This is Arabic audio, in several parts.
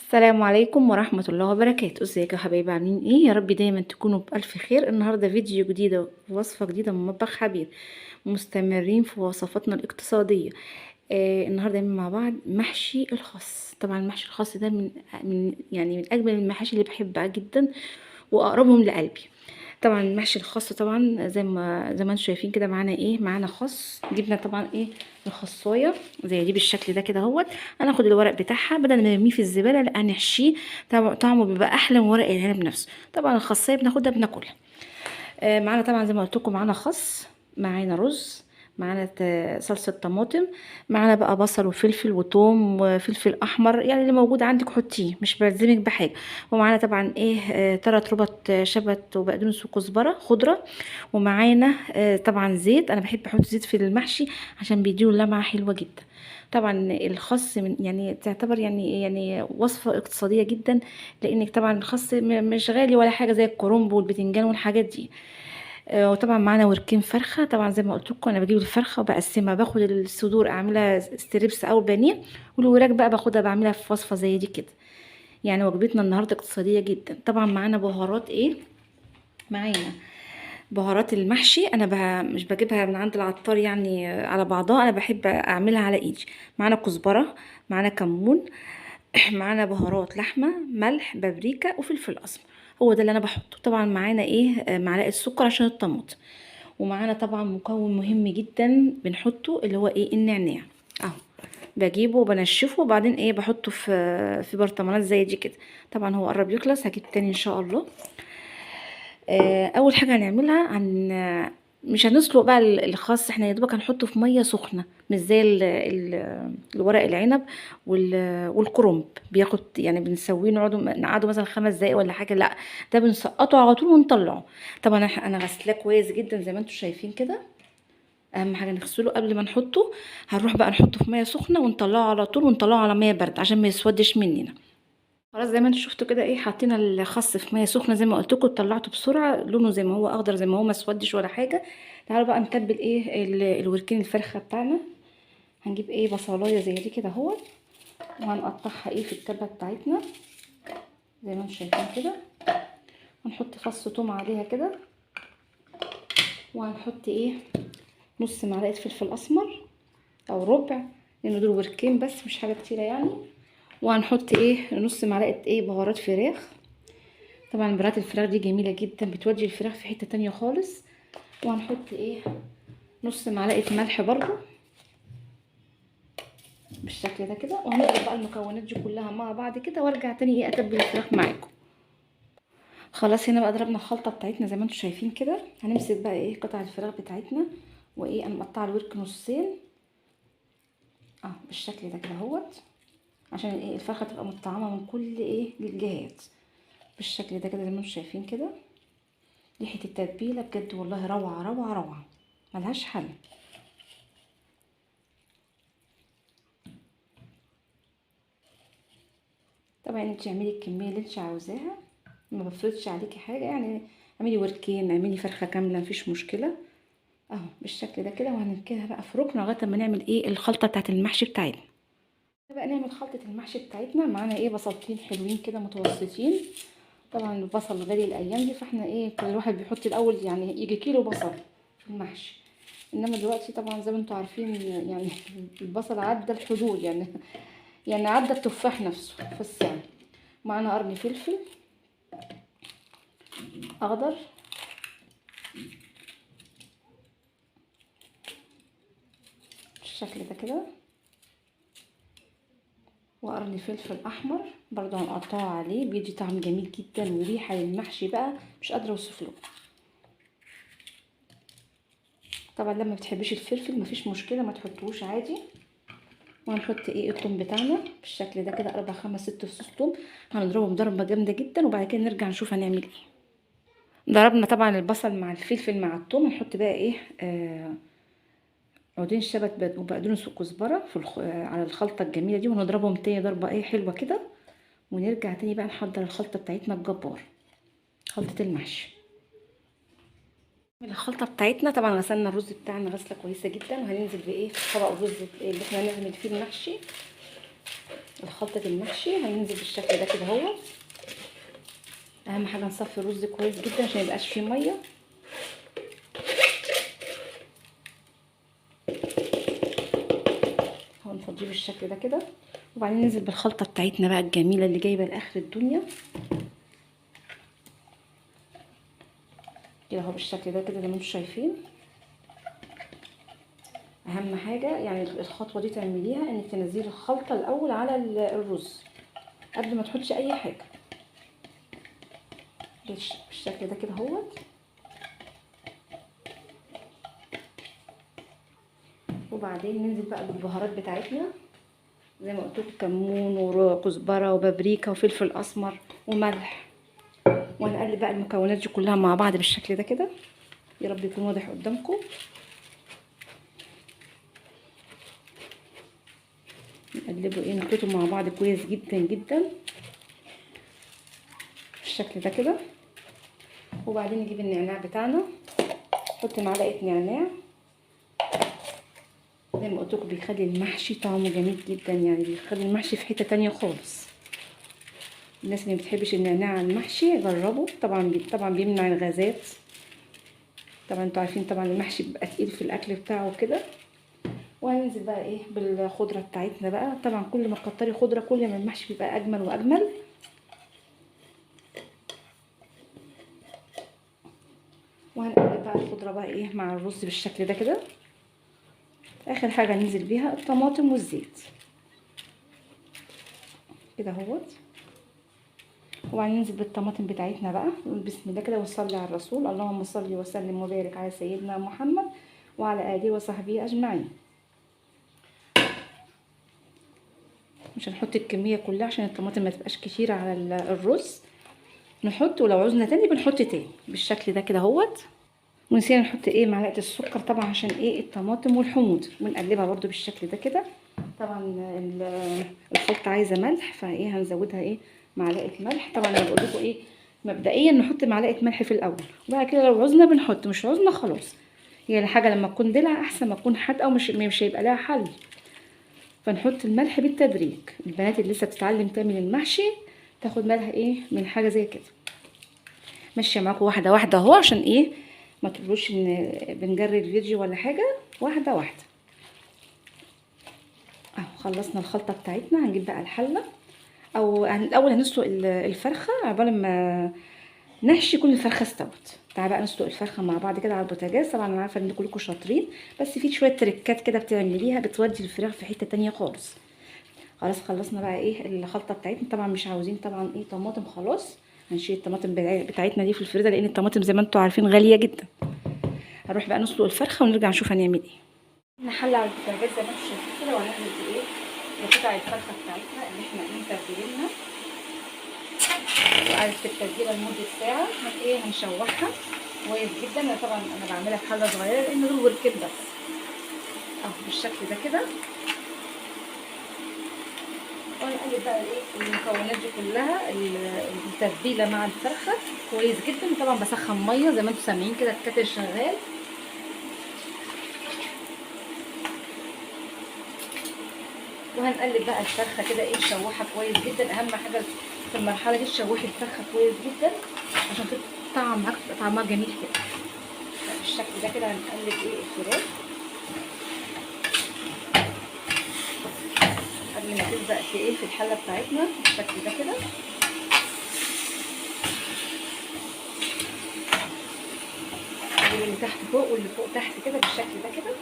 السلام عليكم ورحمة الله وبركاته. ازيكم يا حبايبي، عاملين ايه؟ يا رب دايما تكونوا بألف خير. النهاردة فيديو جديدة ووصفة جديدة من مطبخ حبيب. مستمرين في وصفاتنا الاقتصادية. النهاردة هنعمل مع بعض محشي الخس. طبعا المحشي الخس ده من أجمل المحاشي اللي بحبها جدا وأقربهم لقلبي. طبعا المحشي الخاص طبعا زي ما انتم شايفين كده. معانا ايه؟ معانا خس. جبنا طبعا ايه؟ الخصايه زي دي بالشكل ده كده اهوت. هناخد الورق بتاعها بدل ما نرميه في الزباله، لا نحشيه. طعمه بيبقى احلى من ورق العنب نفسه. طبعا الخاصيه بناخدها بناكلها. معانا طبعا زي ما قلت لكم، معانا خس، معانا رز، معانا صلصة طماطم، معانا بقى بصل وفلفل وثوم وفلفل احمر، يعني اللي موجود عندك حطيه، مش بلزمك بحاجه. ومعانا طبعا ايه؟ 3 ربط شبت وبقدونس وكزبره خضره. ومعانا طبعا زيت. انا بحب احط زيت في المحشي عشان بيديله لمعه حلوه جدا. طبعا الخس يعني تعتبر يعني وصفه اقتصاديه جدا، لانك طبعا الخس مش غالي ولا حاجه زي الكرنب والبتنجان والحاجات دي. وطبعا معانا وركين فرخه. طبعا زي ما قلت لكم، انا بجيب الفرخه وبقسمها، باخد الصدور اعملها ستريبس او بانيه، والوراك بقى باخدها بعملها في وصفه زي دي كده. يعني وجبتنا النهارده اقتصاديه جدا. طبعا معانا بهارات ايه؟ معانا بهارات المحشي. انا مش بجيبها من عند العطار يعني على بعضها، انا بحب اعملها على ايدي. معانا كزبره، معانا كمون، معانا بهارات لحمه، ملح، بابريكا وفلفل اسمر. هو ده اللي انا بحطه. طبعا معانا ايه؟ معلقه سكر عشان الطماطم. ومعانا طبعا مكون مهم جدا بنحطه، اللي هو ايه؟ النعناع. اهو بجيبه وبنشفه، وبعدين ايه؟ بحطه في برطمانات زي دي كده. طبعا هو قرب يخلص، هجيب تاني ان شاء الله. اول حاجه هنعملها مش هنسلق بقى الخس. احنا يا دوبك هنحطه في ميه سخنه، مش زي الورق العنب والكرنب بياخد، يعني بنسويه نقعده مثلا 5 دقايق ولا حاجه. لا، ده بنسقطه على طول ونطلعه. طبعا انا غسلاه كويس جدا زي ما انتم شايفين كده. اهم حاجه نغسله قبل ما نحطه. هنروح بقى نحطه في ميه سخنه ونطلعه على طول، ونطلعه على ميه بارده عشان ما يسودش مننا. خلاص زي ما انتوا شفتوا كده ايه؟ حطينا الخس في ميه سخنه زي ما قلت لكم، طلعته بسرعه، لونه زي ما هو اخضر، زي ما هو ما اسودش ولا حاجه. تعالوا بقى نتبل ايه الوركين الفرخه بتاعنا. هنجيب ايه؟ بصلايه زي دي كده اهو، وهنقطعها ايه في الكبه بتاعتنا زي ما انتوا شايفين كده. هنحط فص ثوم عليها كده، وهنحط ايه؟ نص معلقه فلفل اسمر او ربع، لان دول وركين بس مش حاجه كتيره يعني. وهنحط ايه؟ نص معلقه ايه؟ بهارات فراخ. طبعا بهارات الفراخ دي جميله جدا، بتودي الفراخ في حته تانية خالص. وهنحط ايه؟ نص معلقه ملح برضو بالشكل ده كده. وهنضرب بقى المكونات دي كلها مع بعض كده، وارجع تاني ايه؟ اتبل الفراخ معاكم. خلاص هنا بقى ضربنا الخلطه بتاعتنا زي ما انتم شايفين كده. هنمسك بقى ايه؟ قطع الفراخ بتاعتنا، وايه؟ انا مقطعه الورك نصين بالشكل ده كده اهوت، عشان ايه؟ الفرخه تبقى متطعمه من كل ايه؟ الجهات بالشكل ده كده زي ما انتم شايفين كده. ريحه التتبيله بجد والله روعه روعه روعه، ملهاش حل. طبعا انت اعملي الكميه اللي انت عاوزاها، ما بفرضش عليكي حاجه يعني. اعملي وركين، اعملي فرخه كامله، مفيش مشكله. اهو بالشكل ده كده. وهنركنها بقى في ركن لغايه اما نعمل ايه؟ الخلطه بتاعه المحشي بتاعتنا. بقى نعمل خلطه المحشي بتاعتنا. معانا ايه؟ بصلتين حلوين كده متوسطين. طبعا البصل غالي الايام دي، فاحنا ايه؟ كل واحد بيحط الاول يعني يجي كيلو بصل في المحشي. انما دلوقتي طبعا زي ما انتم عارفين يعني البصل عدى الحدود يعني، يعني عدى التفاح نفسه في السعر. معانا قرن فلفل اخضر، بالشكل ده كده. وقرن فلفل احمر برضو هنقطعه عليه، بيدي طعم جميل جدا وريحه للمحشي بقى مش قادره اوصفلكم. طبعا لما بتحبيش الفلفل مفيش مشكله، ما تحطوش عادي. وهنحط ايه؟ الثوم بتاعنا بالشكل ده كده، 4 5 6 فصوص ثوم. هنضربهم ضربه جامده جدا، وبعد كده نرجع نشوف هنعمل ايه. ضربنا طبعا البصل مع الفلفل مع الثوم. هنحط بقى ايه؟ عودين شبت وبقدونس وكزبره على الخلطه الجميله دي، ونضربهم تاني ضربه ايه؟ حلوه كده. ونرجع تاني بقى نحضر الخلطه بتاعتنا الجبار، خلطه المحشي. الخلطه بتاعتنا طبعا غسلنا الرز بتاعنا غسله كويسه جدا، وهننزل بايه؟ في طبق الرز اللي احنا هنعمل فيه المحشي. الخلطة المحشي هننزل بالشكل ده كده اهو. اهم حاجة نصفي الرز كويس جدا عشان ميبقاش فيه مية. اهو نفضيه بالشكل ده كده، وبعدين ننزل بالخلطة بتاعتنا بقى الجميلة اللي جايبة لاخر الدنيا كده اهو بالشكل ده كده زي ما انتم شايفين. اهم حاجة يعني الخطوة دي تعمليها انك تنزلي الخلطة الاول على الرز قبل ما تحطي اي حاجة بالشكل ده كده اهوت. وبعدين ننزل بقى بالبهارات بتاعتنا زي ما قلت لكم، كمون وكزبره وبابريكا وفلفل اسمر وملح. وهنقلب بقى المكونات دي كلها مع بعض بالشكل ده كده. يا رب يكون واضح قدامكم. نقلبه نخلطه مع بعض كويس جدا جدا بالشكل ده كده. وبعدين نجيب النعناع بتاعنا، نحط معلقه نعناع زي ما قلت لكم، بيخلي المحشي طعمه جميل جدا، يعني بيخلي المحشي في حته تانية خالص. الناس اللي مبتحبش النعناع على المحشي جربوا، طبعا بيمنع الغازات. طبعا انتوا عارفين طبعا المحشي بيبقى تقيل في الاكل بتاعه كده. وهننزل بقى بالخضره بتاعتنا بقى. طبعا كل ما تكتري خضره كل ما المحشي بيبقى اجمل واجمل. وهنقلب بقى الخضره بقى مع الرز بالشكل ده كده. اخر حاجه ننزل بيها الطماطم والزيت كده اهوت. وبعدين ننزل بالطماطم بتاعتنا بقى بسم الله كده، ونصلي على الرسول. اللهم صل وسلم وبارك على سيدنا محمد وعلى اله وصحبه اجمعين. مش هنحط الكميه كلها عشان الطماطم ما تبقاش كتيره على الرز. نحط، ولو عوزنا تاني بنحط تاني بالشكل ده كده اهوت. ونسينا نحط معلقه السكر طبعا عشان الطماطم والحموض. ونقلبها برده بالشكل ده كده. طبعا الخلطه عايزه ملح، هنزودها معلقه ملح. طبعا انا بقول لكم مبدئيا نحط معلقه ملح في الاول، وبعد كده لو عوزنا بنحط، مش عوزنا خلاص. هي الحاجه لما تكون دلع احسن ما تكون حادقه ومش هيبقى لها حل. فنحط الملح بالتدريج. البنات اللي لسه بتتعلم تعمل المحشي تاخد بالها من حاجه زي كده. ماشيه معاكم واحده واحده اهو، عشان ما تقولوش ان بنجري الفيديو ولا حاجه. واحده واحده اهو. خلصنا الخلطه بتاعتنا. هنجيب بقى الحله، او الاول هنسلق الفرخه عقبال ما نحشي كل الفرخه استوت. تعالى بقى نسلق الفرخه مع بعض كده على البوتاجاز. طبعا انا عارفه ان كلكم شاطرين، بس في شويه تريكات كده بتعمليها بتودي الفراخ في حته تانية خالص. خلاص خلصنا بقى الخلطه بتاعتنا. طبعا مش عاوزين طبعا طماطم، خلاص هنشيل الطماطم بتاعتنا دي في الفريزر، لان الطماطم زي ما انتم عارفين غاليه جدا. هنروح بقى نسلق الفرخه ونرجع نشوف هنعمل نحل على البوتاجاز زي ما انتم شايفين كده. وهنعمل قطع الفرخه بتاعتنا اللي احنا متبلينها، وقعدت في التتبيله لمده ساعه. هنشوحها كويس جدا. طبعا انا بعملها في حله صغيره لان دول وركين بس اهو بالشكل ده كده. ونقلب بقى المكونات دي كلها، التتبيله مع الفرخه كويس جدا. طبعا بسخن ميه زي ما انتم سامعين كده الكاتل شغال. وهنقلب بقى الفرخه كده نشوحها كويس جدا. اهم حاجه في المرحله دي تشوحي الفرخه كويس جدا عشان تطعم معاك، تبقى طعمها جميل كده بالشكل ده كده. هنقلب الفراخ قبل ما تبدا في الحله بتاعتنا بالشكل ده كده. نجيب اللي تحت فوق واللي فوق تحت كده بالشكل ده كده.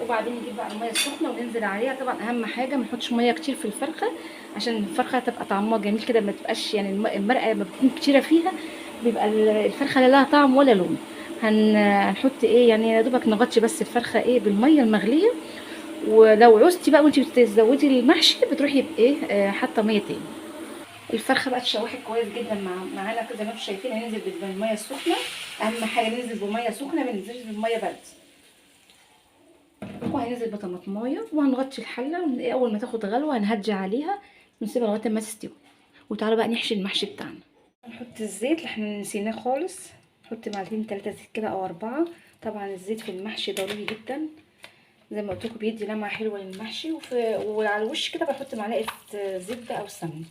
وبعدين نجيب بقى الميه السخنه وننزل عليها. طبعا اهم حاجه ما نحطش ميه كتير في الفرخه عشان الفرخه تبقى طعمها جميل كده، ما تبقاش المرقه لما بتكون كتيره فيها بيبقى الفرخه لا لها طعم ولا لون. هنحط يا دوبك نغطي بس الفرخه بالميه المغليه. ولو عوزتي بقى وانتي بتزودي المحشي بتروحي حاطه ميه تاني. الفرخه بقى اتشوحت كويس جدا معانا كده زي ما انتم شايفين. هننزل بالميه السخنه. اهم حاجه ننزل بميه سخنه، ما ننزلش بميه بارده. وهننزل بطماطمايه وهنغطي الحله. اول ما تاخد غلوه هنهدي عليها ونسيبها لغايه ما تستوي. وتعالوا بقى نحشي المحشي بتاعنا. نحط الزيت اللي احنا نسيناه خالص. نحط معلقتين 3 زيت كده او 4. طبعا الزيت في المحشي ضروري جدا، زي ما قلت لكم بيدي لمعه حلوه للمحشي. وعلى الوش كده بحط معلقه زبده او سمنه،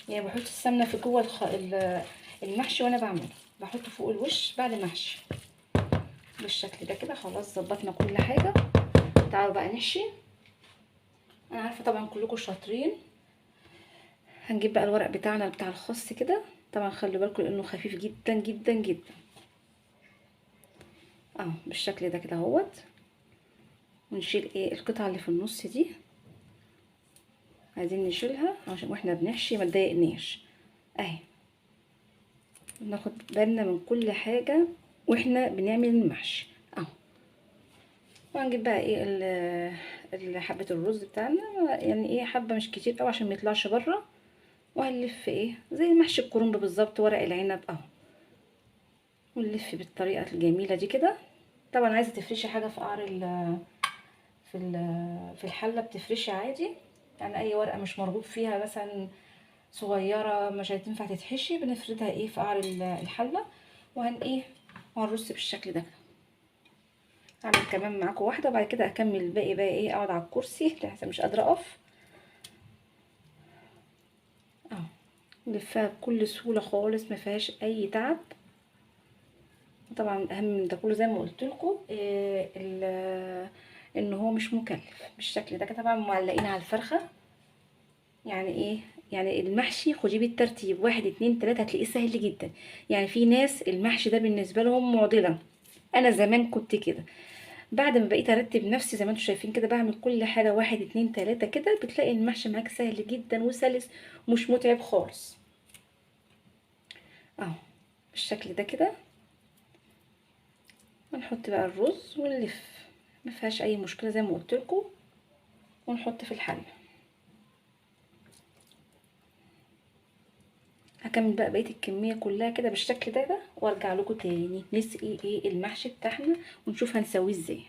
يعني بحط السمنه في جوه المحشي وانا بعمله، بحطه فوق الوش بعد المحشي بالشكل ده كده. خلاص ظبطنا كل حاجه، تعالوا بقى نحشي. انا عارفه طبعا كلكم شاطرين. هنجيب بقى الورق بتاعنا بتاع الخس كده، طبعا خلي بالكم لانه خفيف جدا جدا جدا بالشكل ده كده اهوت. ونشيل ايه القطعه اللي في النص دي، عايزين نشيلها عشان واحنا بنحشي ما تضايقناش اهي. ناخد بالنا من كل حاجه واحنا بنعمل المحشي وهنجيب بقى ايه حبه الرز بتاعنا، يعني ايه حبه مش كتير قوي عشان ما يطلعش بره. وهنلف ايه زي محشي الكرنب بالظبط، ورق العنب ونلف بالطريقه الجميله دي كده. طبعا عايزه تفرشي حاجه في قعر في الحله بتفرشي عادي، يعني اي ورقه مش مرغوب فيها مثلا صغيره مش هتنفع تتحشي بنفردها ايه في قعر الحله. وهنرص بالشكل ده. هعمل كمان معاكم واحده وبعد كده اكمل الباقي بقى ايه، اقعد على الكرسي لحسن مش قادره اقف. نلفها بكل سهوله خالص ما فيهاش اي تعب. طبعا اهم من ده كله زي ما قلت لكم ان هو مش مكلف بالشكل ده كده. طبعا معلقين على الفرخه، يعني ايه، يعني المحشي خديه بالترتيب 1 2 3 هتلاقيه سهل جدا. يعني في ناس المحشي ده بالنسبه لهم معضله، انا زمان كنت كده. بعد ما بقيت ارتب نفسي زي ما انتم شايفين كده، بعمل كل حاجه 1 2 3 كده، بتلاقي المحشي معاك سهل جدا وسلس ومش متعب خالص بالشكل ده كده. ونحط بقى الرز ونلف، ما فيهاش اي مشكله زي ما قلت لكم. ونحط في الحله. هكمل بقى بقيه الكميه كلها كده بالشكل ده وارجع لكم تاني نسقي ايه المحشي بتاعنا ونشوف هنسويه ازاي.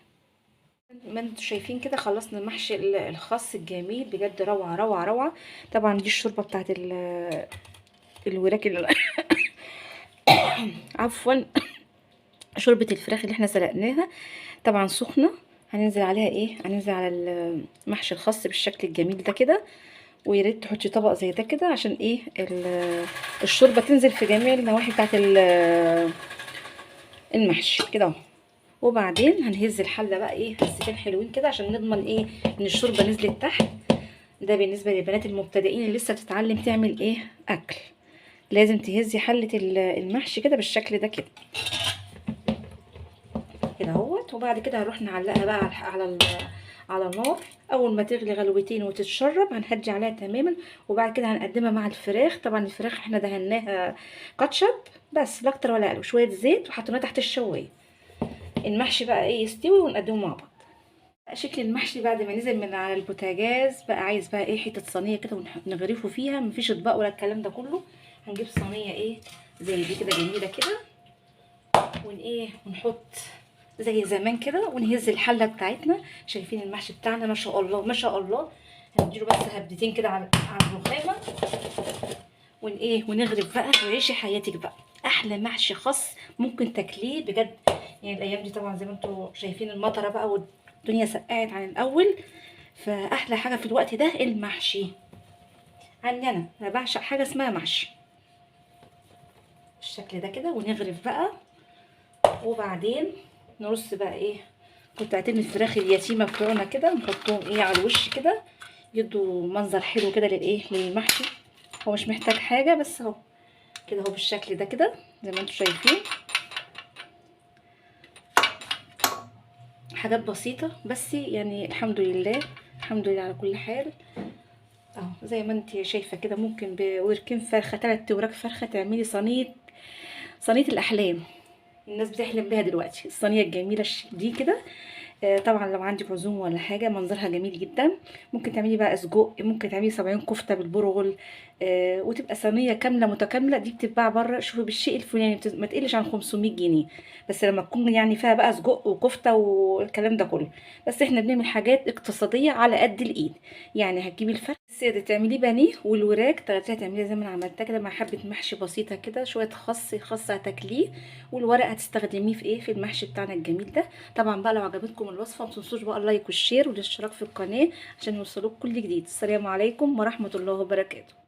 ما انتوا شايفين كده خلصنا المحشي الخاص الجميل بجد، روعه روعه روعه. طبعا دي الشوربه بتاعت الوراك عفوا شوربه الفراخ اللي احنا سلقناها طبعا سخنه. هننزل عليها ايه، هننزل على المحشي الخاص بالشكل الجميل ده كده. ويا ريت تحطي طبق زي ده كده عشان ايه الشوربه تنزل في جميع النواحي بتاعت المحشي كده اهو. وبعدين هنهز الحله بقى ايه هزتين حلوين كده عشان نضمن ايه ان الشوربه نزلت تحت. ده بالنسبه للبنات المبتدئين اللي لسه بتتعلم تعمل ايه اكل، لازم تهزي حله المحشي كده بالشكل ده كده اهوت. وبعد كده هنروح نعلقها بقى على النار. اول ما تغلي غلوتين وتتشرب هنهدي عليها تماما. وبعد كده هنقدمها مع الفراخ. طبعا الفراخ احنا دهناها كاتشب بس لا اكتر ولا اقل، شويه زيت وحطيناها تحت الشوايه. المحشي بقى ايه يستوي ونقدمه مع بعض. شكل المحشي بعد ما نزل من على البوتاجاز بقى عايز بقى ايه حته صينيه كده ونغرفه فيها، مفيش اطباق ولا الكلام ده كله. هنجيب صينيه ايه زي دي كده جميله كده ونحط زي زمان كده ونهز الحله بتاعتنا. شايفين المحشي بتاعنا ما شاء الله ما شاء الله. هنديله بس هبدتين كده على الرخامه ونغرف بقى وعيشي حياتك بقى. احلى محشي خاص ممكن تاكليه بجد. يعني الايام دي طبعا زي ما انتم شايفين المطره بقى والدنيا سقعت عن الاول، فاحلى حاجه في الوقت ده المحشي. انا بعشق حاجه اسمها محشي بالشكل ده كده. ونغرف بقى وبعدين نرص بقى ايه قطعتين الفراخ اليتيمه بتوعنا كده، نحطهم ايه على الوش كده يدوا منظر حلو كده للمحشي. هو مش محتاج حاجه بس اهو كده اهو بالشكل ده كده زي ما انتم شايفين. حاجات بسيطه بس يعني الحمد لله الحمد لله على كل حال. زي ما انت شايفه كده ممكن بوركين فرخه 3 وراك فرخه تعملي صينيه الاحلام. الناس بتحلم بيها دلوقتي الصينيه الجميله دي كده. طبعا لو عندك عزومه ولا حاجه منظرها جميل جدا. ممكن تعملي بقى سجق، ممكن تعملي 70 كفته بالبرغل. وتبقى صينيه كامله متكامله، دي بتتباع بره شوفي بالشيء الفلاني ما تقلش عن 500 جنيه. بس لما تكون يعني فيها بقى سجق وكفته والكلام ده كله. بس احنا بنعمل حاجات اقتصاديه على قد الايد. يعني هتجيبي الفرخ الساده تعمليه بانيه، والوراك تغطيها تعمليها زي ما انا عملتها كده، مع حبه محشي بسيطه كده، شويه خس هتاكليه. والورق هتستخدميه في ايه، في المحشي بتاعنا الجميل ده. طبعا بقى لو عجبتكم الوصفه ما تنسوش بقى اللايك والشير والاشتراك في القناه عشان يوصلوك كل جديد. السلام عليكم ورحمه الله وبركاته.